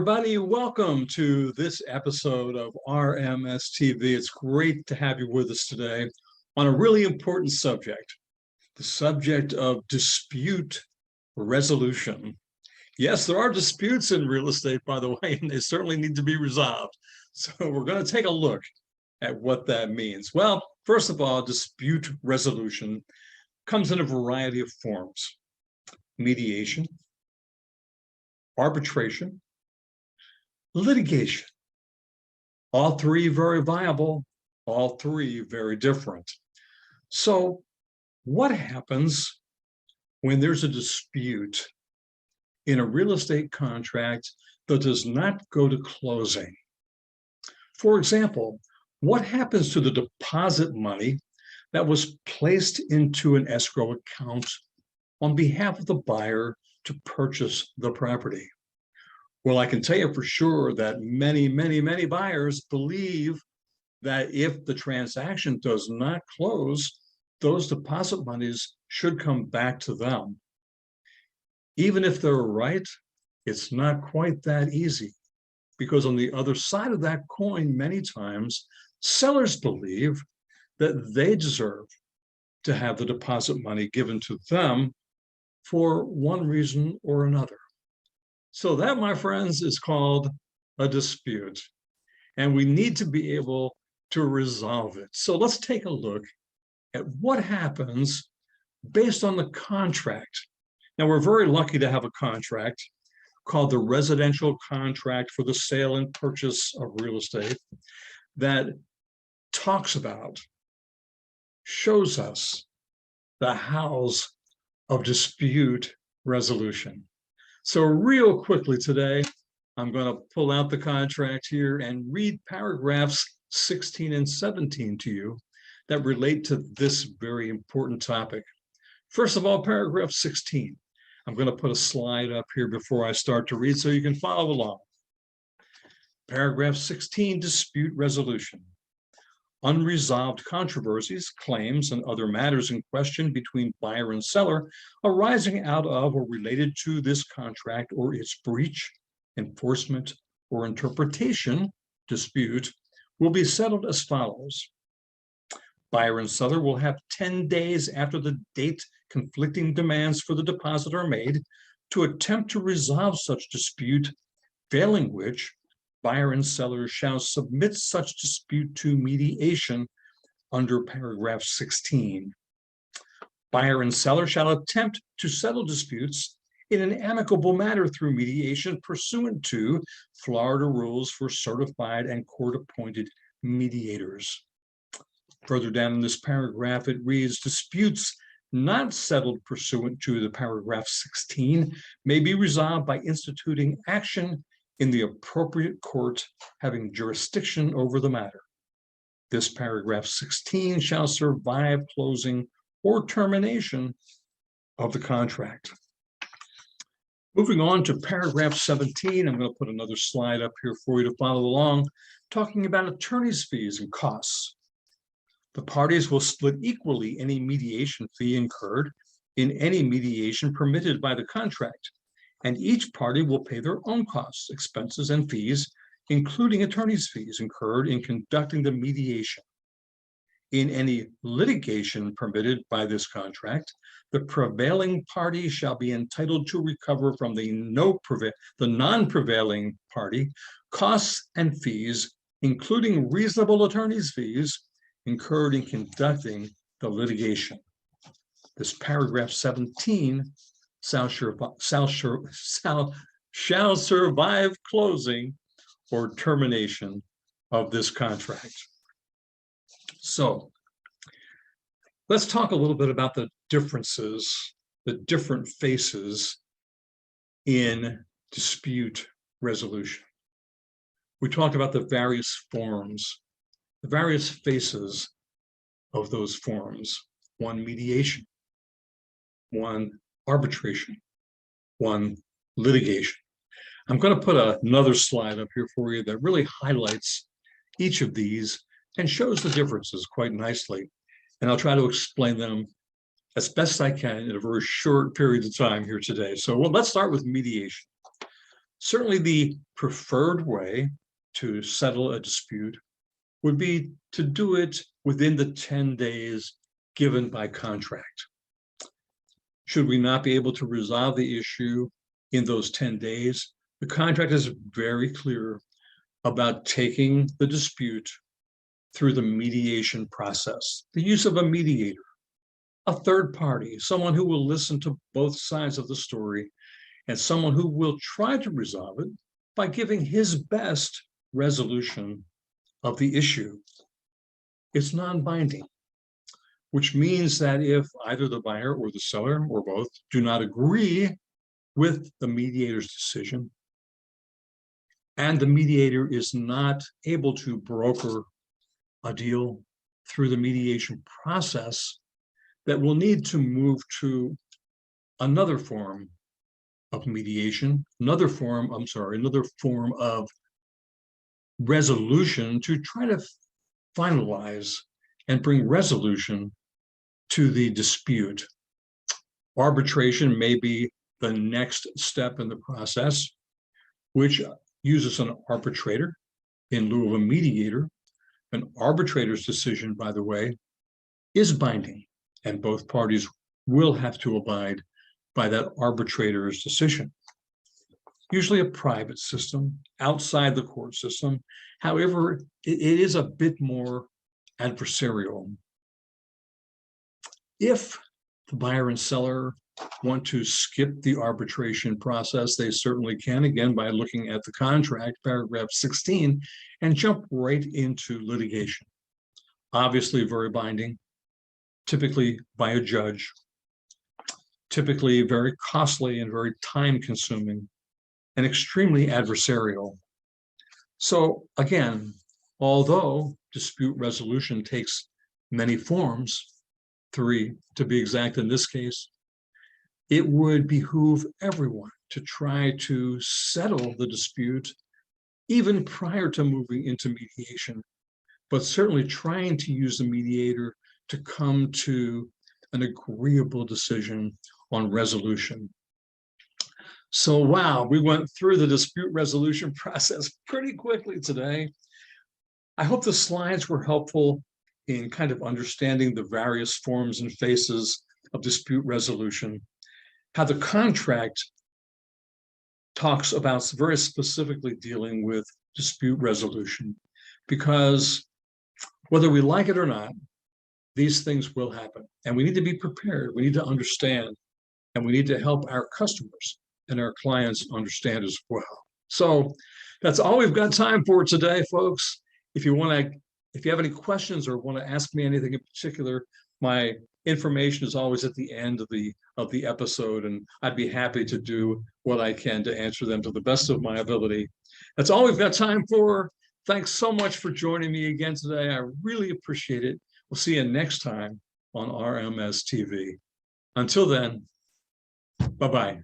everybody. Welcome to this episode of RMS TV. It's great to have you with us today on a really important subject, the subject of dispute resolution. Yes, there are disputes in real estate, by the way, and they certainly need to be resolved. So we're going to take a look at what that means. Well, first of all, dispute resolution comes in a variety of forms: mediation, arbitration, litigation. All three very viable, all three very different. So what happens when there's a dispute in a real estate contract that does not go to closing? For example, what happens to the deposit money that was placed into an escrow account on behalf of the buyer to purchase the property? Well, I can tell you for sure that many buyers believe that if the transaction does not close, those deposit monies should come back to them. Even if they're right, it's not quite that easy, because on the other side of that coin, many times, sellers believe that they deserve to have the deposit money given to them for one reason or another. So that, my friends, is called a dispute, and we need to be able to resolve it. So let's take a look at what happens based on the contract. Now, we're very lucky to have a contract called the Residential Contract for the Sale and Purchase of Real Estate that talks about, shows us the hows of dispute resolution. So real quickly today, I'm going to pull out the contract here and read paragraphs 16 and 17 to you that relate to this very important topic. First of all, paragraph 16. I'm going to put a slide up here before I start to read so you can follow along. Paragraph 16, dispute resolution. Unresolved controversies, claims, and other matters in question between buyer and seller arising out of or related to this contract or its breach, enforcement, or interpretation dispute will be settled as follows. Buyer and seller will have 10 days after the date conflicting demands for the deposit are made to attempt to resolve such dispute, failing which, buyer and seller shall submit such dispute to mediation under paragraph 16. Buyer and seller shall attempt to settle disputes in an amicable manner through mediation pursuant to Florida rules for certified and court-appointed mediators. Further down in this paragraph, it reads, disputes not settled pursuant to the paragraph 16 may be resolved by instituting action in the appropriate court having jurisdiction over the matter. This paragraph 16 shall survive closing or termination of the contract. Moving on to paragraph 17, I'm going to put another slide up here for you to follow along, talking about attorney's fees and costs. The parties will split equally any mediation fee incurred in any mediation permitted by the contract, and each party will pay their own costs, expenses, and fees, including attorney's fees incurred in conducting the mediation. In any litigation permitted by this contract, the prevailing party shall be entitled to recover from the non-prevailing party costs and fees, including reasonable attorney's fees incurred in conducting the litigation. This paragraph 17 shall survive closing or termination of this contract. So let's talk a little bit about the differences, the different faces in dispute resolution. We talked about the various forms, the various faces of those forms. One, mediation. One, arbitration. One, litigation. I'm going to put another slide up here for you that really highlights each of these and shows the differences quite nicely. And I'll try to explain them as best I can in a very short period of time here today. So let's start with mediation. Certainly the preferred way to settle a dispute would be to do it within the 10 days given by contract. Should we not be able to resolve the issue in those 10 days, the contract is very clear about taking the dispute through the mediation process, the use of a mediator, a third party, someone who will listen to both sides of the story, and someone who will try to resolve it by giving his best resolution of the issue. It's non-binding, which means that if either the buyer or the seller or both do not agree with the mediator's decision, and the mediator is not able to broker a deal through the mediation process, that will need to move to another form of mediation, another form of resolution to try to finalize and bring resolution to the dispute. Arbitration may be the next step in the process, which uses an arbitrator in lieu of a mediator. An arbitrator's decision, by the way, is binding, and both parties will have to abide by that arbitrator's decision. Usually a private system outside the court system. However, it is a bit more adversarial. If the buyer and seller want to skip the arbitration process, they certainly can, again, by looking at the contract, paragraph 16, and jump right into litigation. Obviously very binding, typically by a judge, typically very costly and very time-consuming, and extremely adversarial. So again, although dispute resolution takes many forms, 3 to be exact in this case, it would behoove everyone to try to settle the dispute even prior to moving into mediation, but certainly trying to use the mediator to come to an agreeable decision on resolution. So wow, we went through the dispute resolution process pretty quickly today. I hope the slides were helpful in kind of understanding the various forms and phases of dispute resolution, how the contract talks about very specifically dealing with dispute resolution, because whether we like it or not, these things will happen, and we need to be prepared. We need to understand, and we need to help our customers and our clients understand as well. So that's all we've got time for today, folks. If you have any questions or want to ask me anything in particular, my information is always at the end of the episode, and I'd be happy to do what I can to answer them to the best of my ability. That's all we've got time for. Thanks so much for joining me again today. I really appreciate it. We'll see you next time on RMS TV. Until then, bye-bye.